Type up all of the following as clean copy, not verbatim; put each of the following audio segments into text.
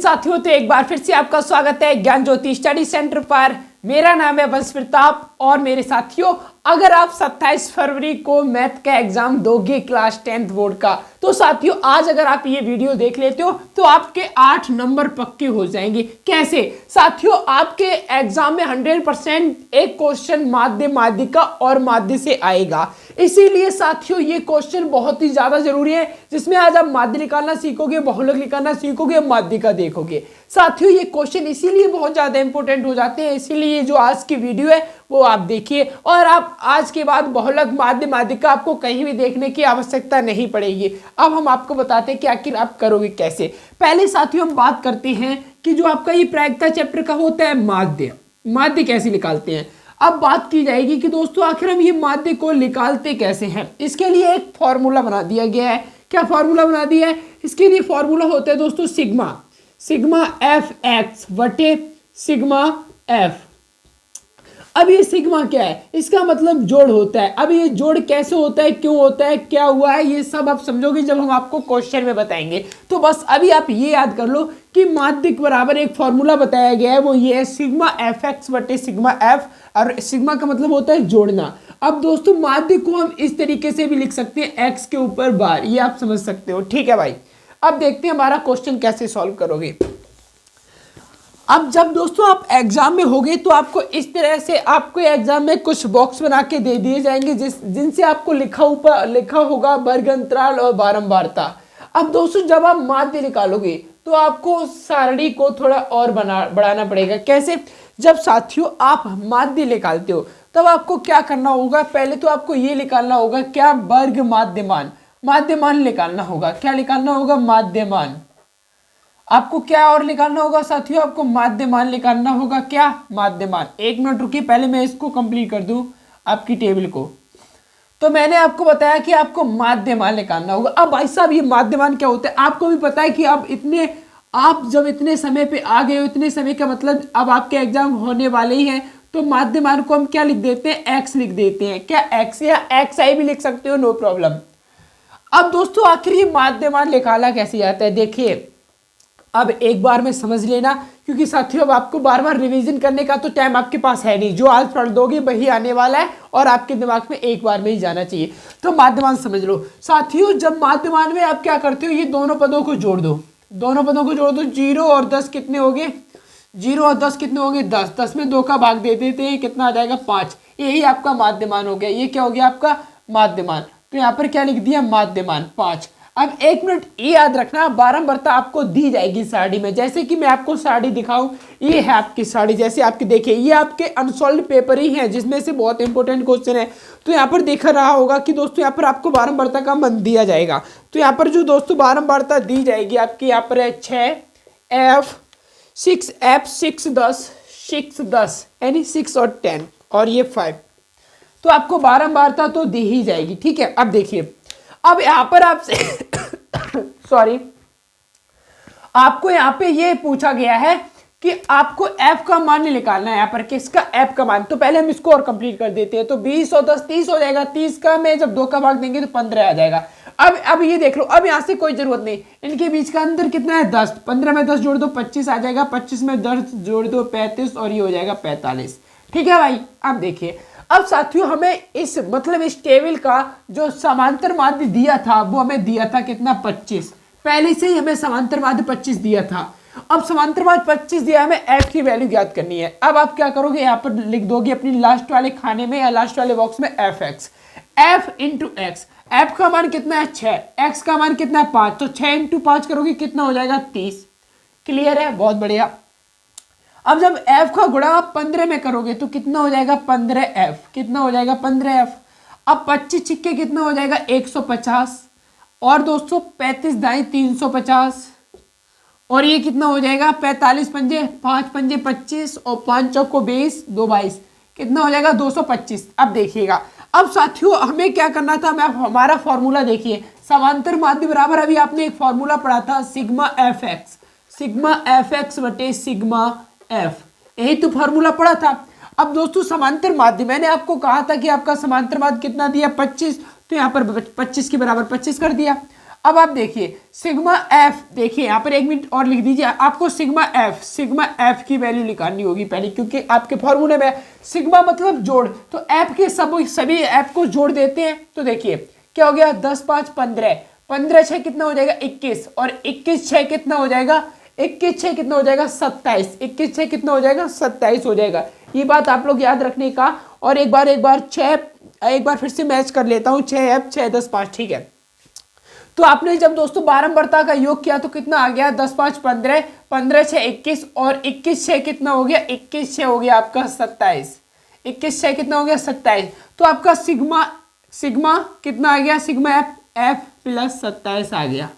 साथियों, तो एक बार फिर से आपका स्वागत है ज्ञान ज्योति स्टडी सेंटर पर। मेरा नाम है वंश प्रताप और मेरे साथियों, अगर आप 27 फरवरी को मैथ का एग्जाम दोगे क्लास 10th बोर्ड का, तो साथियों आज अगर आप ये वीडियो देख लेते हो तो आपके 8 नंबर पक्के हो जाएंगे। कैसे साथियों? आपके एग्जाम में 100% एक क्वेश्चन माध्य, माध्यिका और माध्य से आएगा। इसीलिए साथियों ये क्वेश्चन बहुत ही ज्यादा जरूरी है, जिसमें आज आप माध्य निकालना सीखोगे, बहुलक निकालना सीखोगे, माध्यिका देखोगे। साथियों ये क्वेश्चन इसीलिए बहुत ज्यादा इंपॉर्टेंट हो जाते हैं, इसीलिए जो आज की वीडियो है वो आप देखिए और आप आज के बाद बहुलक, माध्य, माध्यिका आपको कहीं भी देखने की आवश्यकता नहीं पड़ेगी। अब हम आपको बताते हैं कि आखिर आप करोगे कैसे। पहले साथियों हम बात करते हैं कि जो आपका ये प्रायिकता चैप्टर का होता है माध्य, माध्य कैसे निकालते हैं। अब बात की जाएगी कि दोस्तों आखिर हम ये माध्य को निकालते कैसे हैं। इसके लिए एक फॉर्मूला बना दिया गया है। क्या फॉर्मूला बना दिया है? इसके लिए फॉर्मूला होता है दोस्तों सिग्मा एफ एक्स बटे सिग्मा एफ। अब ये सिग्मा क्या है? इसका मतलब जोड़ होता है। अब ये जोड़ कैसे होता है, क्यों होता है, क्या हुआ है, ये सब आप समझोगे जब हम आपको क्वेश्चन में बताएंगे। तो बस अभी आप ये याद कर लो कि माध्य के बराबर एक फॉर्मूला बताया गया है, वो ये है सिग्मा एफ एक्स बटे सिग्मा एफ, और सिग्मा का मतलब होता है जोड़ना। अब दोस्तों माध्य को हम इस तरीके से भी लिख सकते हैं, एक्स के ऊपर बार, ये आप समझ सकते हो। ठीक है भाई, अब देखते हैं हमारा क्वेश्चन कैसे सॉल्व करोगे। अब जब दोस्तों आप एग्जाम में होगे तो आपको इस तरह से आपको एग्जाम में कुछ बॉक्स बना के दे दिए जाएंगे जिनसे आपको लिखा होगा वर्ग अंतराल और बारंबारता। अब दोस्तों जब आप माध्य निकालोगे तो आपको सारणी को थोड़ा और बढ़ाना पड़ेगा। कैसे? जब साथियों आप माध्य निकालते हो तब आपको क्या करना होगा? पहले तो आपको ये निकालना होगा क्या, वर्ग माध्यमान, माध्यमान निकालना होगा। क्या निकालना होगा? माध्यमान। आपको क्या और निकालना होगा साथियों? आपको माध्यमान निकालना होगा। क्या? माध्यमान। एक मिनट रुकिए, पहले मैं इसको कंप्लीट कर दूं आपकी टेबल को। तो मैंने आपको बताया कि आपको माध्यमान निकालना होगा। अब भाई साहब ये माध्यमान क्या होता है? आपको भी पता है कि आप जब इतने समय पे आ गए हो, इतने समय का मतलब अब आपके एग्जाम होने वाले ही हैं, तो माध्यमान को हम क्या लिख देते हैं? एक्स लिख देते हैं। क्या? एक्स, या एक्स आई भी लिख सकते हो, नो प्रॉब्लम। अब दोस्तों आखिर ये माध्यमान निकाला कैसे जाता है? देखिए अब एक बार में समझ लेना, क्योंकि साथियों अब आपको बार बार रिवीजन करने का तो टाइम आपके पास है नहीं। जो आज पढ़ दोगे वही आने वाला है और आपके दिमाग में एक बार में ही जाना चाहिए। तो माध्यमान समझ लो साथियों। जब माध्यमान में आप क्या करते हो, ये दोनों पदों को जोड़ दो, दोनों पदों को जोड़ दो। 0 और 10 कितने हो गए? 0 और 10 कितने हो गए? 10। 10 में 2 का भाग दे देते हैं, कितना आ जाएगा? 5। यही आपका माध्यमान हो गया। ये क्या हो गया आपका? माध्यमान। तो यहाँ पर क्या लिख दिया? माध्यमान 5। अब एक मिनट ये याद रखना, बारंबारता आपको दी जाएगी सारणी में। जैसे कि मैं आपको सारणी दिखाऊं, ये है आपकी सारणी। जैसे आपके देखिए ये आपके अनसॉल्व पेपर ही हैं, जिसमें से बहुत इंपॉर्टेंट क्वेश्चन है। तो यहाँ पर देखा रहा होगा कि दोस्तों यहाँ पर आपको बारंबारता का मान दिया जाएगा। तो यहाँ पर जो दोस्तों बारंबारता दी जाएगी आपकी, यहाँ पर है 6F 6F 6 10 6 10 यानी 6 और 10 और ये 5। तो आपको बारंबारता तो दी ही जाएगी। ठीक है, अब देखिए अब यहाँ पर आपसे सॉरी, आपको यहाँ पे ये पूछा गया है कि आपको f का मान निकालना है। यहाँ पर किसका? f का मान। तो पहले हम इसको और कंप्लीट कर देते हैं। तो 20 और 10 30 हो जाएगा। 30 का में जब 2 का भाग देंगे तो 15 आ जाएगा। अब ये देख लो, अब यहाँ से कोई जरूरत नहीं, इनके बीच का अंतर कितना है? 10। 15 में 10 जोड़ दो 25 आ जाएगा। 25 में 10 जोड़ दो 35 और ये हो जाएगा 45। ठीक है भाई, अब देखिए अब साथियों हमें इस टेबल का जो समांतर माध्य दिया था वो हमें दिया था कितना? 25। पहले से ही हमें समांतर माध्य 25 दिया था। अब समांतर माध्य 25 दिया, हमें f की वैल्यू ज्ञात करनी है। अब आप क्या करोगे? यहाँ पर लिख दोगे अपनी लास्ट वाले खाने में या लास्ट वाले बॉक्स में fx, f into x. f का मान कितना है? 6। x का मान कितना है? 5। तो 6 इंटू 5 करोगे कितना हो जाएगा? 30। क्लियर है? बहुत बढ़िया। अब जब f का गुणा आप 15 में करोगे तो कितना हो जाएगा? 15f। कितना हो जाएगा? 15f। अब 25 छिक्के कितना हो जाएगा? 150 और दोस्तों 35 दाई 350 और ये कितना हो जाएगा? 45 पंजे 5 पंजे 25 और 5 चौको 20 2 22 कितना हो जाएगा? 225। अब देखिएगा, अब साथियों हमें क्या करना था? हमारा फॉर्मूला देखिए, समांतर माध्य बराबर अभी आपने एक फॉर्मूला पढ़ा था सिग्मा एफ एक्स बटे सिग्मा एफ, यही तो फॉर्मूला पड़ा था। अब दोस्तों समांतर माध्य, मैंने आपको कहा था कि आपका समांतर माध्य कितना दिया? 25। तो यहाँ पर 25 के बराबर 25 कर दिया। अब आप देखिए सिग्मा एफ, देखिए यहाँ पर 1 मिनट और लिख दीजिए, आपको सिग्मा एफ की वैल्यू निकालनी होगी पहले, क्योंकि आपके फॉर्मूले में सिग्मा मतलब जोड़, तो एफ के सभी एफ को जोड़ देते हैं। तो देखिए क्या हो गया, 10 5 15, 15 6 कितना हो जाएगा 21, और 21 6 कितना हो जाएगा, 21 6 कितना हो जाएगा 27, 21 6 कितना हो जाएगा 27 हो जाएगा। ये बात आप लोग याद रखने का। और एक बार फिर से मैच कर लेता हूँ, 6F 6 10 5, ठीक है। तो आपने जब दोस्तों बारंबारता का योग किया तो कितना आ गया, 10 5 15, 15 6 21, और 21 6 कितना हो गया, 21 6 हो गया आपका 27, 21 6 कितना हो गया 27। तो आपका सिग्मा कितना आ गया, सिग्मा एफ प्लस 27 आ गया।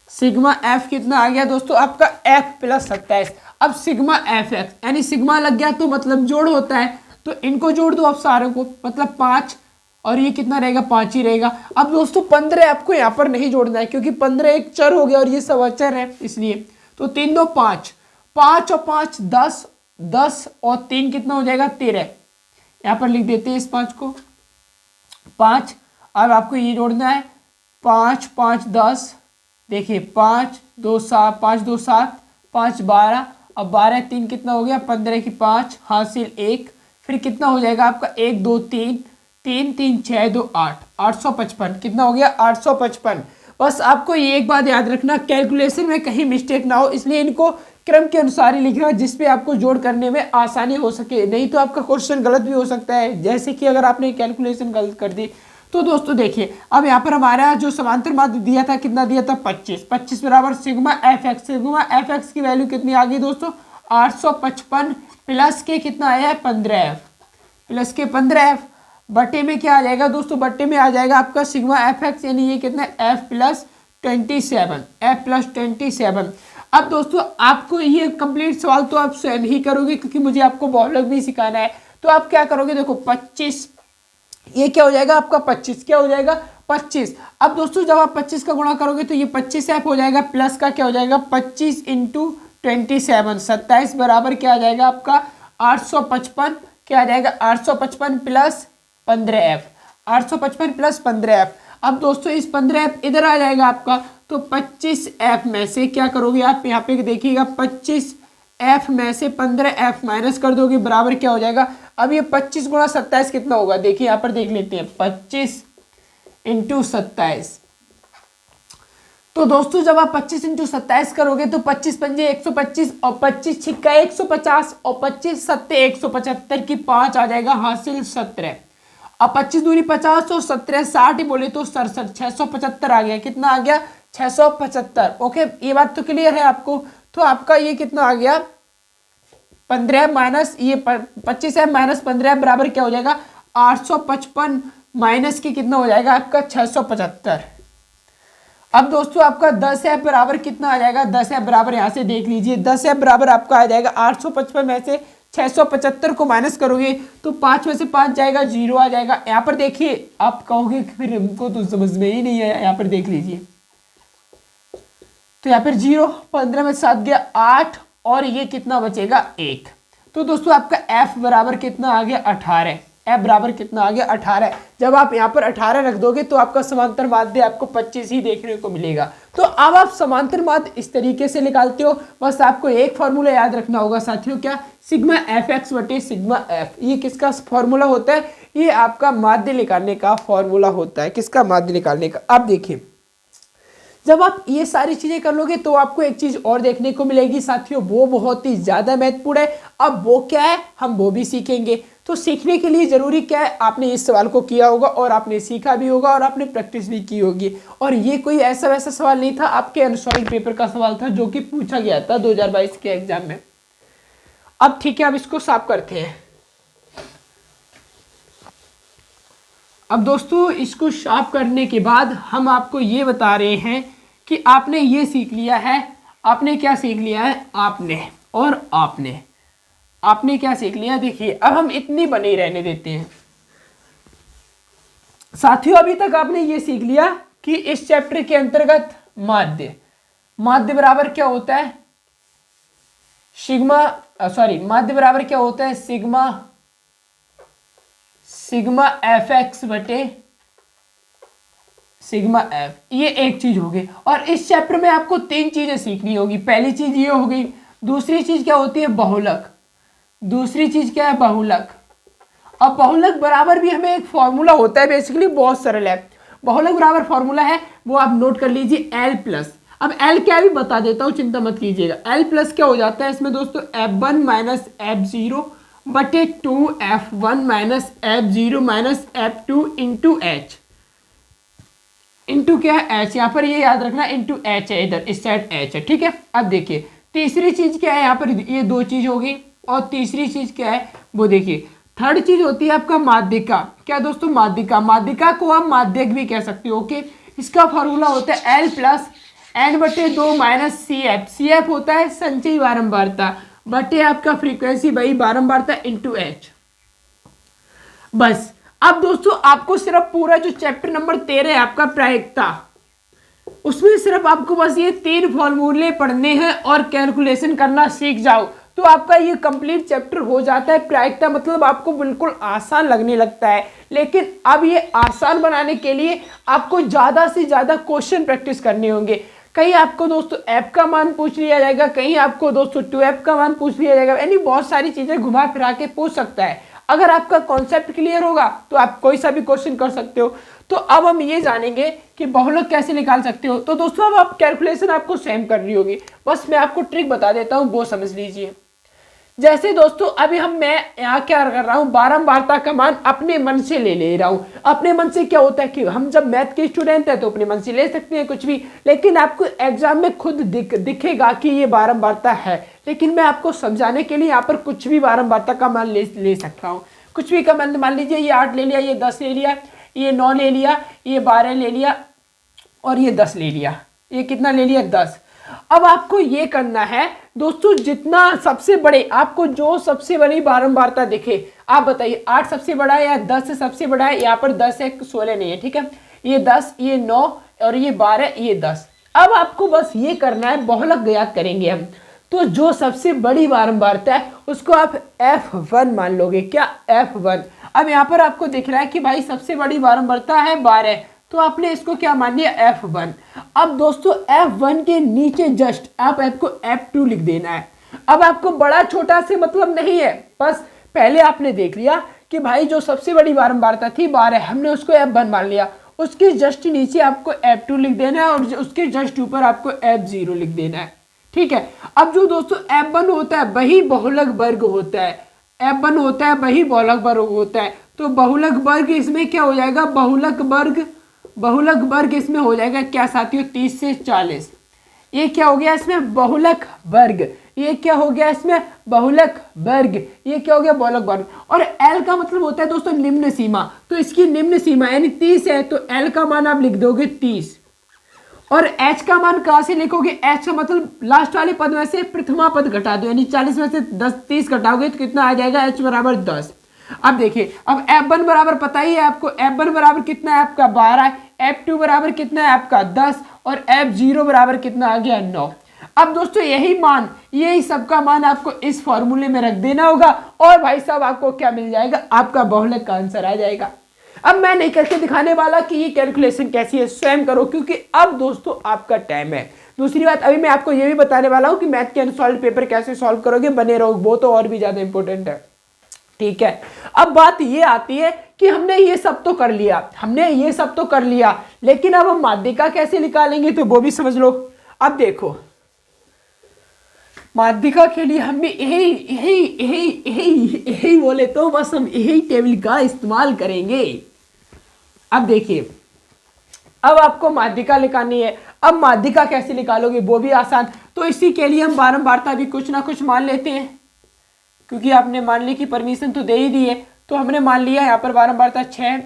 सिग्मा एफ कितना आ गया दोस्तों, आपका एफ प्लस 27। अब सिग्मा एफ एक्स, यानी सिग्मा लग गया तो मतलब जोड़ होता है, तो इनको जोड़ दो आप सारों को, मतलब 5, और ये कितना रहेगा 5 ही रहेगा। अब दोस्तों 15 आपको यहाँ पर नहीं जोड़ना है, क्योंकि 15 एक चर हो गया और ये सब अचर है, इसलिए। तो 3 2 5, 5 और 5 10, 10 और 3 कितना हो जाएगा 13। यहाँ पर लिख देते हैं इस 5 को, 5। अब आपको ये जोड़ना है, 5 5 10, देखिए 5 2 7, 5 2 7, 5 12, अब 12 3 कितना हो गया 15 की 5 हासिल 1, फिर कितना हो जाएगा आपका 1 2 3, 3 3 6 2 8, 855 कितना हो गया 855। बस आपको ये एक बात याद रखना, कैलकुलेशन में कहीं मिस्टेक ना हो, इसलिए इनको क्रम के अनुसार ही लिखना, जिसपे आपको जोड़ करने में आसानी हो सके, नहीं तो आपका क्वेश्चन गलत भी हो सकता है, जैसे कि अगर आपने कैलकुलेशन गलत कर दी। तो दोस्तों देखिए अब यहाँ पर हमारा जो समांतर माध्य दिया था कितना दिया था 25, 25 बराबर sigma F x, sigma F x की वैल्यू कितनी आ गई दोस्तों 855 प्लस के कितना आया है 15F, प्लस के 15F बटे में क्या आ जाएगा दोस्तों, बटे में आ जाएगा आपका सिग्मा एफ एक्स, यानी ये कितना F प्लस 27, F प्लस 27। अब दोस्तों आपको ये कंप्लीट सवाल तो आप स्वयं ही करोगे, क्योंकि मुझे आपको बहुलक भी सिखाना है। तो आप क्या करोगे, देखो 25, ये क्या हो जाएगा आपका 25, क्या हो जाएगा 25। अब दोस्तों जब आप 25 का गुणा करोगे तो ये 25F हो जाएगा, प्लस का क्या हो जाएगा 25 इंटू 27, 27 बराबर क्या आ जाएगा आपका 855, क्या आ जाएगा 855 प्लस 15F, 855 प्लस 15F। अब दोस्तों इस 15F इधर आ जाएगा आपका, तो 25F में से क्या करोगे आप, यहाँ पे देखिएगा 25F में से 15F माइनस कर दोगे, बराबर क्या हो जाएगा। अब ये 25 गुणा 27 कितना होगा, देखिए यहाँ पर देख लेते हैं 25 इंटू 27। तो दोस्तों जब आप 25 इंटू 27 करोगे तो 25 पंजे 125, और 25 छिक्का 150, और 25 सत्ते 175 की 5 आ जाएगा हासिल 17। अब 25 दूनी 50 और 17 60 ही बोले तो 67, 675 आ गया, कितना आ गया 675। ओके, ये बात तो क्लियर है आपको। तो आपका ये कितना आ गया 15 माइनस ये 25 माइनस 15 बराबर क्या हो जाएगा 855 माइनस की कितना हो जाएगा आपका 675। अब दोस्तों आपका 10F बराबर कितना आ जाएगा, 10F बराबर यहाँ से देख लीजिए, 10F बराबर आपका आ जाएगा 855 में से 675 को माइनस करोगे तो 5 में से 5 जाएगा 0 आ जाएगा। यहाँ पर देखिए आप कहोगे फिर हमको तो समझ में ही नहीं है, यहाँ पर देख लीजिए, तो यहाँ पर 0, 15 में 7 गया 8, और ये कितना बचेगा 1। तो दोस्तों आपका F बराबर कितना आ गया 18, F बराबर कितना आ गया 18। जब आप यहाँ पर 18 रख दोगे तो आपका समांतर माध्य आपको 25 ही देखने को मिलेगा। तो अब आप समांतर माध्य इस तरीके से निकालते हो, बस आपको एक फॉर्मूला याद रखना होगा साथियों, क्या, सिग्मा एफ एक्स बटे सिग्मा एफ। ये किसका फॉर्मूला होता है, ये आपका माध्य निकालने का फॉर्मूला होता है, किसका, माध्य निकालने का। अब देखिए जब आप ये सारी चीजें कर लोगे तो आपको एक चीज और देखने को मिलेगी साथियों, वो बहुत ही ज्यादा महत्वपूर्ण है। अब वो क्या है, हम वो भी सीखेंगे। तो सीखने के लिए जरूरी क्या है, आपने इस सवाल को किया होगा और आपने सीखा भी होगा और आपने प्रैक्टिस भी की होगी। और ये कोई ऐसा वैसा सवाल नहीं था, आपके अनुसारिक पेपर का सवाल था जो कि पूछा गया था 2022 के एग्जाम में। अब ठीक है, अब इसको साफ करते हैं। अब दोस्तों इसको साफ करने के बाद हम आपको ये बता रहे हैं कि आपने ये सीख लिया है, आपने क्या सीख लिया है, आपने क्या सीख लिया। देखिए अब हम इतनी बनी रहने देते हैं साथियों। अभी तक आपने ये सीख लिया कि इस चैप्टर के अंतर्गत माध्य बराबर क्या होता है, माध्य बराबर क्या होता है, सिग्मा एफ एक्स बटे सिग्मा एफ, ये एक चीज होगी। और इस चैप्टर में आपको 3 चीजें सीखनी होगी। पहली चीज ये हो गई, दूसरी चीज क्या होती है, बहुलक। दूसरी चीज क्या है, बहुलक। अब बहुलक बराबर भी हमें एक फॉर्मूला होता है, बेसिकली बहुत सरल है। बहुलक बराबर फॉर्मूला है, वो आप नोट कर लीजिए, एल प्लस। अब एल क्या भी बता देता हूं, चिंता मत कीजिएगा। एल प्लस क्या हो जाता है इसमें दोस्तों, F1 माइनस F0 बटे 2F1 minus F0 minus F2 into H. Into क्या है, एच, यहाँ पर ये याद रखना, इंटू एच है, इधर इस साइड एच है, ठीक है। अब देखिए तीसरी चीज क्या है, यहाँ पर ये 2 चीज होगी। और तीसरी चीज क्या है, वो देखिए थर्ड चीज होती है आपका माध्यिका। क्या दोस्तों, माध्यिका। माध्यिका को आप माध्यक भी कह सकते हो, ओके। इसका फॉर्मूला होता है एल प्लस एन बटे 2 minus C F. C F होता है संचयी बारंबारता बटे आपका फ्रीक्वेंसी बाई बारंबारता इंटू एच। बस अब दोस्तों आपको सिर्फ पूरा जो चैप्टर नंबर 13 है आपका प्रायिकता, उसमें सिर्फ आपको बस ये 3 फॉर्मूले पढ़ने हैं और कैलकुलेशन करना सीख जाओ तो आपका ये कंप्लीट चैप्टर हो जाता है। प्रायिकता मतलब आपको बिल्कुल आसान लगने लगता है। लेकिन अब ये आसान बनाने के लिए आपको ज़्यादा से ज़्यादा क्वेश्चन प्रैक्टिस करने होंगे। कहीं आपको दोस्तों एफ का मान पूछ लिया जाएगा, कहीं आपको दोस्तों 2F का मान पूछ लिया जाएगा, यानी बहुत सारी चीज़ें घुमा फिरा के पूछ सकता है। अगर आपका कॉन्सेप्ट क्लियर होगा तो आप कोई सा भी क्वेश्चन कर सकते हो। तो अब हम ये जानेंगे कि बहुलक कैसे निकाल सकते हो। तो दोस्तों अब आप कैलकुलेशन आपको सेम करनी होगी, बस मैं आपको ट्रिक बता देता हूँ, वो समझ लीजिए। जैसे दोस्तों अभी मैं यहाँ क्या कर रहा हूँ, बारंबारता का मान अपने मन से ले रहा हूँ। अपने मन से क्या होता है कि हम जब मैथ के स्टूडेंट हैं तो अपने मन से ले सकते हैं कुछ भी, लेकिन आपको एग्जाम में खुद दिखेगा कि ये बारंबारता है। लेकिन मैं आपको समझाने के लिए यहाँ पर कुछ भी बारंबारता का मान ले सकता हूँ। कुछ भी का मान लीजिए ये 8 ले लिया, ये 10 ले लिया, ये 9 ले लिया, ये 12 ले लिया और ये 10 ले लिया। ये कितना ले लिया, 10। अब आपको ये करना है दोस्तों, जितना सबसे बड़े आपको जो सबसे बड़ी बारंबारता दिखे, आप बताइए 8 सबसे बड़ा है या 10 सबसे बड़ा है। यहाँ पर 10 है, 16 नहीं है, ठीक है। ये 10, ये 9 और ये 12, ये 10। अब आपको बस ये करना है, बहुलक याद करेंगे हम। तो जो सबसे बड़ी बारंबारता है उसको आप F1 मान लोगे। क्या, F1। अब यहाँ पर आपको दिख रहा है कि भाई सबसे बड़ी बारंबारता है 12, तो आपने इसको क्या मान लिया, F1। अब दोस्तों F1 के नीचे जस्ट आप आपको F2 लिख देना है। अब आपको बड़ा छोटा से मतलब नहीं है, बस पहले आपने देख लिया कि भाई जो सबसे बड़ी बारंबारता थी 12, हमने उसको F1 मान लिया। उसके जस्ट नीचे आपको F2 लिख देना है और उसके जस्ट ऊपर आपको F0 लिख देना है, ठीक है। अब जो दोस्तों F1 होता है वही बहुलक वर्ग होता है। F1 होता है वही बहुलक वर्ग होता है। तो बहुलक वर्ग इसमें क्या हो जाएगा, बहुलक वर्ग इसमें हो जाएगा क्या साथियों, 30 से 40। ये क्या हो गया इसमें, बहुलक वर्ग। ये क्या हो गया इसमें, बहुलक वर्ग। ये क्या हो गया, बहुलक वर्ग। और L का मतलब होता है दोस्तों निम्न सीमा, तो इसकी निम्न सीमा यानी 30 है, तो L का मान आप लिख दोगे 30। और H का मान कहां से लिखोगे, H का मतलब लास्ट वाले पद में से प्रथमा पद घटा दो, यानी 40 में से 30 घटाओगे तो कितना आ जाएगा, H बराबर 10। अब देखिए, अब F1 बराबर पता ही है आपको, F1 बराबर कितना है आपका 12, F2 बराबर कितना है आपका 10 और F0 बराबर कितना आ गया 9। अब दोस्तों यही मान, यही सबका मान आपको इस फॉर्मूले में रख देना होगा और भाई साहब आपको क्या मिल जाएगा, आपका बहुलक का आंसर आ जाएगा। अब मैं नहीं करके दिखाने वाला कि ये कैलकुलेशन कैसी है, स्वयं करो, क्योंकि अब दोस्तों आपका टाइम है। दूसरी बात, अभी मैं आपको ये भी बताने वाला हूं कि मैथ के अनसॉल्व पेपर कैसे सॉल्व करोगे, बने रहो, वो तो और भी ज्यादा इंपॉर्टेंट है, ठीक है। अब बात ये आती है कि हमने ये सब तो कर लिया, लेकिन अब हम माध्यिका कैसे निकालेंगे, तो वो भी समझ लो। अब देखो, माध्यिका के लिए हम भी यही बोले तो बस हम यही टेबल का इस्तेमाल करेंगे। अब देखिए, अब आपको माध्यिका निकालनी है। अब माध्यिका कैसे निकालोगे, वो भी आसान। तो इसी के लिए हम बारंबारता भी कुछ ना कुछ मान लेते हैं, क्योंकि आपने मानने की परमिशन तो दे ही दी है। तो हमने मान लिया यहाँ पर बारंबारता 6,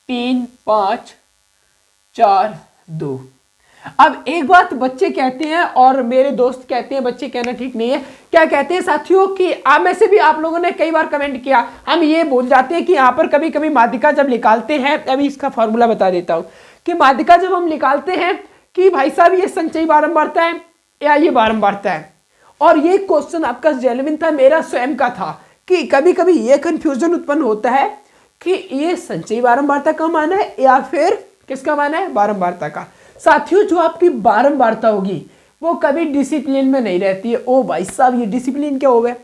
3, 5, 4, 2। अब एक बात बच्चे कहते हैं और मेरे दोस्त कहते हैं, बच्चे कहना ठीक नहीं है, क्या कहते हैं साथियों कि आप में से भी आप लोगों ने कई बार कमेंट किया, हम ये बोल जाते हैं कि यहाँ पर कभी कभी माध्यिका जब निकालते हैं, अभी इसका फॉर्मूला बता देता हूँ, कि माध्यिका जब हम निकालते हैं कि भाई साहब ये संचयी बारंबारता है या ये बारंबारता है। और ये क्वेश्चन आपका जेन्युइन था, मेरा स्वयं का था, कि कभी कभी ये कंफ्यूजन उत्पन्न होता है कि ये संचयी बारंबारता का मान है या फिर किसका मान है? बारंबारता का। साथियों जो आपकी बारंबारता होगी वो कभी डिसिप्लिन में नहीं रहती है। ओ भाई साहब, ये डिसिप्लिन क्या हो गया?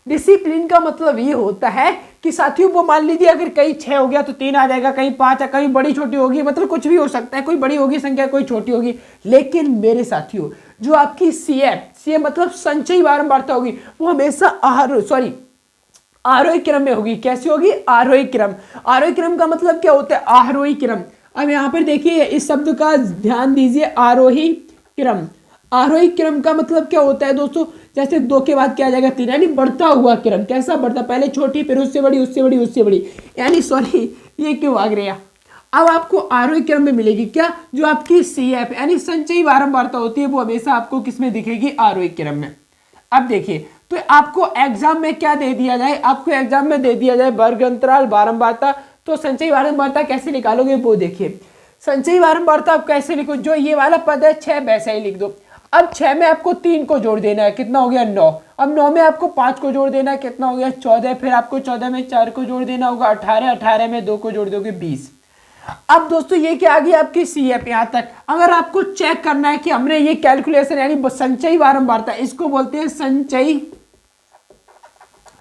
डिसिप्लिन का मतलब ये होता है कि साथियों वो मान लीजिए अगर कहीं 6 हो गया तो 3 आ जाएगा, कहीं 5 है, कहीं बड़ी छोटी होगी, मतलब कुछ भी हो सकता है, कोई बड़ी होगी संख्या, कोई छोटी होगी। लेकिन मेरे साथियों जो आपकी सीएफ मतलब संचयी बारंबारता होगी वो हमेशा आरोही क्रम में होगी। कैसी होगी? आरोही क्रम। आरोही क्रम का मतलब क्या होता है? आरोही क्रम। अब यहाँ पर देखिए इस शब्द का ध्यान दीजिए, आरोही क्रम। आरोही क्रम का मतलब क्या होता है दोस्तों? जैसे 2 के बाद क्या आ जाएगा? 3, यानी बढ़ता हुआ क्रम। कैसा बढ़ता? पहले छोटी, फिर उससे बड़ी, उससे बड़ी, उससे बड़ी, यानी सॉरी ये क्यों भाग रहा? अब आपको आरोही क्रम में मिलेगी क्या? जो आपकी सीएफ यानी संचयी बारंबारता होती है वो हमेशा आपको किस में दिखेगी? आरोही क्रम में। अब देखिए तो आपको एग्जाम में क्या दे दिया जाए? आपको एग्जाम में दे दिया जाए वर्ग अंतराल बारंबारता। तो संचयी बारंबारता कैसे निकालोगे वो देखिए। संचयी बारंबारता आप कैसे लिखो? जो ये वाला पद है 6 वैसा ही लिख दो। अब 6 में आपको 3 को जोड़ देना है, कितना हो गया? 9। अब 9 में आपको 5 को जोड़ देना है, कितना हो गया? 14। फिर आपको 14 में 4 को जोड़ देना होगा 18। 18 में 2 को जोड़ दोगे 20। अब दोस्तों ये क्या आ गई आपकी सीएफ। यहाँ तक अगर आपको चेक करना है कि हमने ये कैलकुलेशन यानी संचयी बारंबारता, इसको बोलते हैं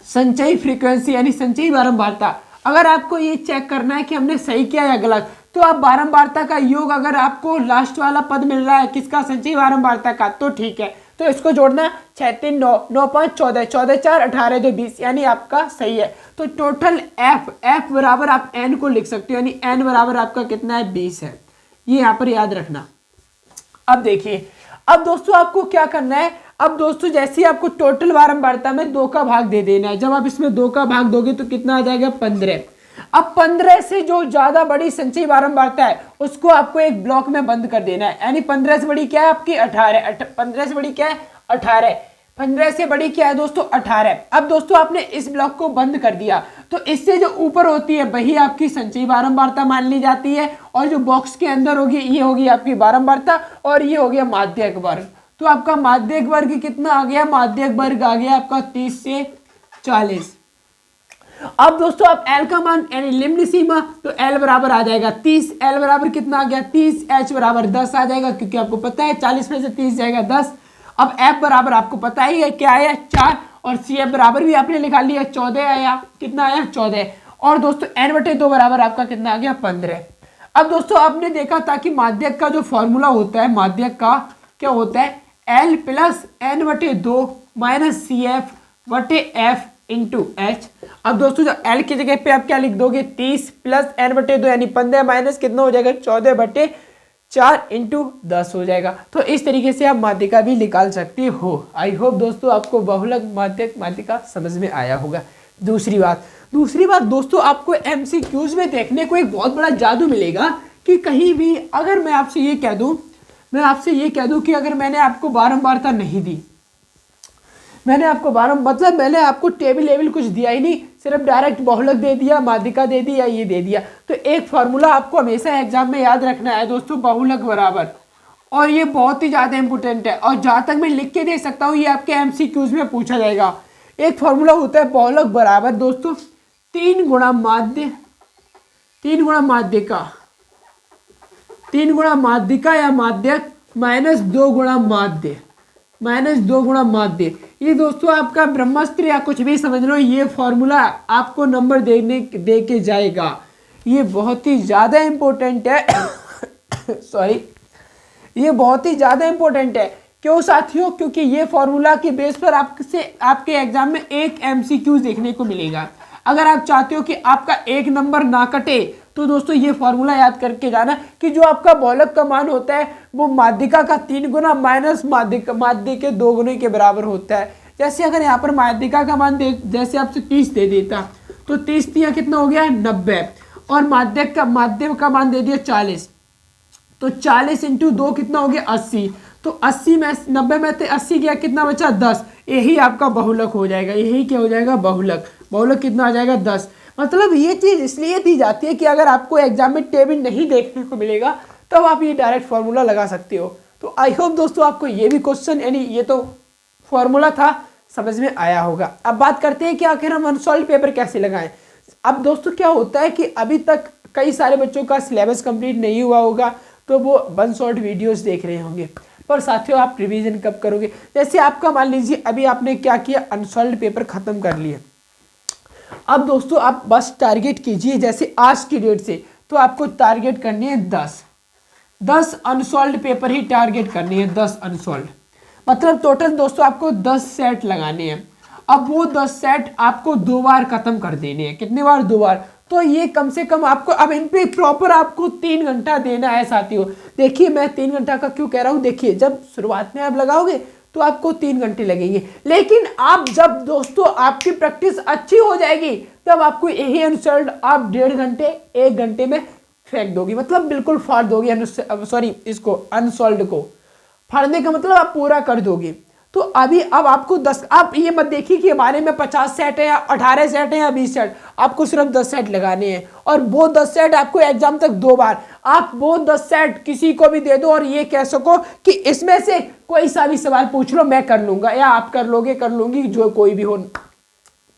संचयी फ्रीक्वेंसी यानी संचयी बारंबारता। अगर आपको ये चेक करना है कि हमने सही किया या गलत, तो आप बारंबारता का योग अगर आपको लास्ट वाला पद मिल रहा है किसका? संचयी बारंबारता का, तो ठीक है। तो इसको जोड़ना 6 3 9 9 5 14 14 4 18 2 20, यानी आपका सही है। तो टोटल एफ बराबर आप एन को लिख सकते हो, यानी एन बराबर आपका कितना है? 20 है। ये यहाँ पर याद रखना। अब देखिए, अब दोस्तों आपको क्या करना है? अब दोस्तों जैसे आपको टोटल बारंबारता में 2 का भाग दे देना है। जब आप इसमें 2 का भाग दोगे तो कितना आ जाएगा? 15। अब 15 से जो ज्यादा बड़ी संचयी बारंबारता है उसको आपको एक ब्लॉक में बंद कर देना है। यानी 15 से बड़ी क्या है आपकी? 18। 15 से बड़ी क्या है? 18। 15 से बड़ी क्या है दोस्तों? 18। अब दोस्तों आपने इस ब्लॉक को बंद कर दिया तो इससे जो ऊपर होती है वही आपकी संचयी बारंबारता मान ली जाती है, और जो बॉक्स के अंदर होगी ये होगी आपकी बारंबारता, और ये हो गया माध्यक वर्ग। तो आपका माध्यक वर्ग कितना आ गया? माध्यक वर्ग आ गया आपका 30 से 40। अब दोस्तों आप L का मान यानी निम्न सीमा, तो L बराबर आ जाएगा 30। L बराबर कितना आ गया? 30। H बराबर 10 आ जाएगा, क्योंकि आपको पता है 40 में से 30 जाएगा 10। अब F बराबर आपको पता ही है क्या आया? 4। और CF बराबर भी आपने निकाल लिया, 14 आया। कितना आया? 14। और दोस्तों n/2 बराबर आपका कितना आ गया? 15। अब दोस्तों आपने देखा था कि माध्यक का जो फॉर्मूला होता है, माध्यक का क्या होता है? L plus n/2 minus CF/F into H. अब दोस्तों जो L की जगह पे आप क्या लिख दोगे? 30 प्लस n/2 यानी 15 माइनस कितना हो जाएगा? 14/4 इंटू 10 हो जाएगा। तो इस तरीके से आप माध्यिका भी निकाल सकते हो। आई होप दोस्तों आपको बहुलक माध्यक माध्यिका समझ में आया होगा। दूसरी बात दोस्तों आपको MCQs में देखने को एक बहुत बड़ा जादू मिलेगा कि कहीं भी अगर मैं आपसे ये कह दूं कि अगर मैंने आपको बारंबारता नहीं दी, मैंने आपको टेबल लेवल कुछ दिया ही नहीं, सिर्फ डायरेक्ट बहुलक दे दिया, माध्यिका दे दी या ये दे दिया, तो एक फॉर्मूला आपको हमेशा एग्जाम में याद रखना है दोस्तों, बहुलक बराबर। और ये बहुत ही ज़्यादा इंपॉर्टेंट है, और जहाँ तक मैं लिख के दे सकता हूँ ये आपके MCQs में पूछा जाएगा। एक फॉर्मूला होता है बहुलक बराबर दोस्तों 3 गुणा माध्यिका या माध्यक माइनस 2 गुणा माध्य। ये दोस्तों आपका ब्रह्मास्त्र या कुछ भी समझ लो, ये फॉर्मूला आपको नंबर दे के जाएगा। ये बहुत ही ज़्यादा इम्पोर्टेंट है सॉरी, ये बहुत ही ज़्यादा इम्पोर्टेंट है। क्यों साथियों? क्योंकि ये फॉर्मूला के बेस पर आपके एग्जाम में एक MCQ देखने को मिलेगा। अगर आप चाहते हो कि आपका एक नंबर ना कटे तो दोस्तों ये फॉर्मूला याद करके जाना कि जो आपका बहुलक का मान होता है वो माध्यिका का 3 गुना माइनस माध्य के 2 गुने के बराबर होता है। जैसे अगर यहाँ पर माध्यिका का मान जैसे आपसे 30 दे देता तो 30 यहाँ कितना हो गया? 90। और माध्य का मान दे दिया 40, तो 40 इंटू 2 कितना हो गया? 80। तो 80 में 90 में 80 गया, कितना बचा? 10। यही आपका बहुलक हो जाएगा। यही क्या हो जाएगा? बहुलक कितना आ जाएगा? 10। मतलब ये चीज़ इसलिए दी जाती है कि अगर आपको एग्जाम में टेबल नहीं देखने को मिलेगा तब आप ये डायरेक्ट फॉर्मूला लगा सकते हो। तो आई होप दोस्तों आपको ये भी क्वेश्चन यानी ये तो फॉर्मूला था समझ में आया होगा। अब बात करते हैं कि आखिर हम अनसॉल्व पेपर कैसे लगाएं। अब दोस्तों क्या होता है कि अभी तक कई सारे बच्चों का सिलेबस कंप्लीट नहीं हुआ होगा, तो वो वन शॉट वीडियोस देख रहे होंगे। पर साथियों आप रिवीजन कब करोगे? जैसे आपका मान लीजिए अभी आपने क्या किया, अनसॉल्व्ड पेपर खत्म कर लिए। अब दोस्तों आप बस टारगेट कीजिए, जैसे आज की डेट से तो आपको टारगेट करनी है 10 अनसॉल्व्ड पेपर ही टारगेट करनी है, 10 अनसॉल्व्ड, मतलब टोटल दोस्तों आपको 10 सेट लगाने हैं। अब वो 10 सेट आपको 2 बार खत्म कर देने हैं। कितनी बार? 2 बार। तो ये कम से कम आपको, अब इन पे प्रॉपर आपको 3 घंटा देना है साथियों। देखिए मैं 3 घंटा का क्यों कह रहा हूँ, देखिए जब शुरुआत में आप लगाओगे तो आपको 3 घंटे लगेंगे, लेकिन आप जब दोस्तों आपकी प्रैक्टिस अच्छी हो जाएगी तब आपको यही अनसॉल्व्ड आप 1.5 घंटे 1 घंटे में फेंक दोगी, मतलब बिल्कुल फाड़ दोगी, सॉरी इसको अनसॉल्व्ड को फाड़ने का मतलब आप पूरा कर दोगे। तो अभी अब आपको 10, आप ये मत देखिए कि हमारे में 50 सेट है या 18 सेट है या 20 सेट, आपको सिर्फ 10 सेट लगाने हैं और वो 10 सेट आपको एग्जाम तक 2 बार, आप वो 10 सेट किसी को भी दे दो और ये कह सको कि इसमें से कोई सा भी सवाल पूछ लो मैं कर लूंगा, या आप कर लोगे, कर लूंगी, जो कोई भी हो।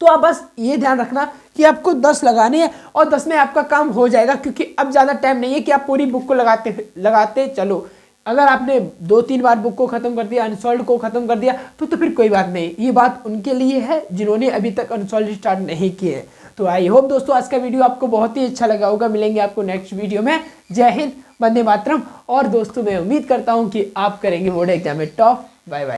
तो आप बस ये ध्यान रखना कि आपको 10 लगाने हैं और 10 में आपका काम हो जाएगा, क्योंकि अब ज़्यादा टाइम नहीं है कि आप पूरी बुक को लगाते चलो। अगर आपने 2-3 बार बुक को खत्म कर दिया, अनसॉल्व्ड को खत्म कर दिया, तो फिर कोई बात नहीं। ये बात उनके लिए है जिन्होंने अभी तक अनसॉल्व्ड स्टार्ट नहीं किए हैं। तो आई होप दोस्तों आज का वीडियो आपको बहुत ही अच्छा लगा होगा। मिलेंगे आपको नेक्स्ट वीडियो में। जय हिंद, वंदे मातरम। और दोस्तों मैं उम्मीद करता हूँ कि आप करेंगे बोर्ड एग्जाम में टॉप। Bye bye.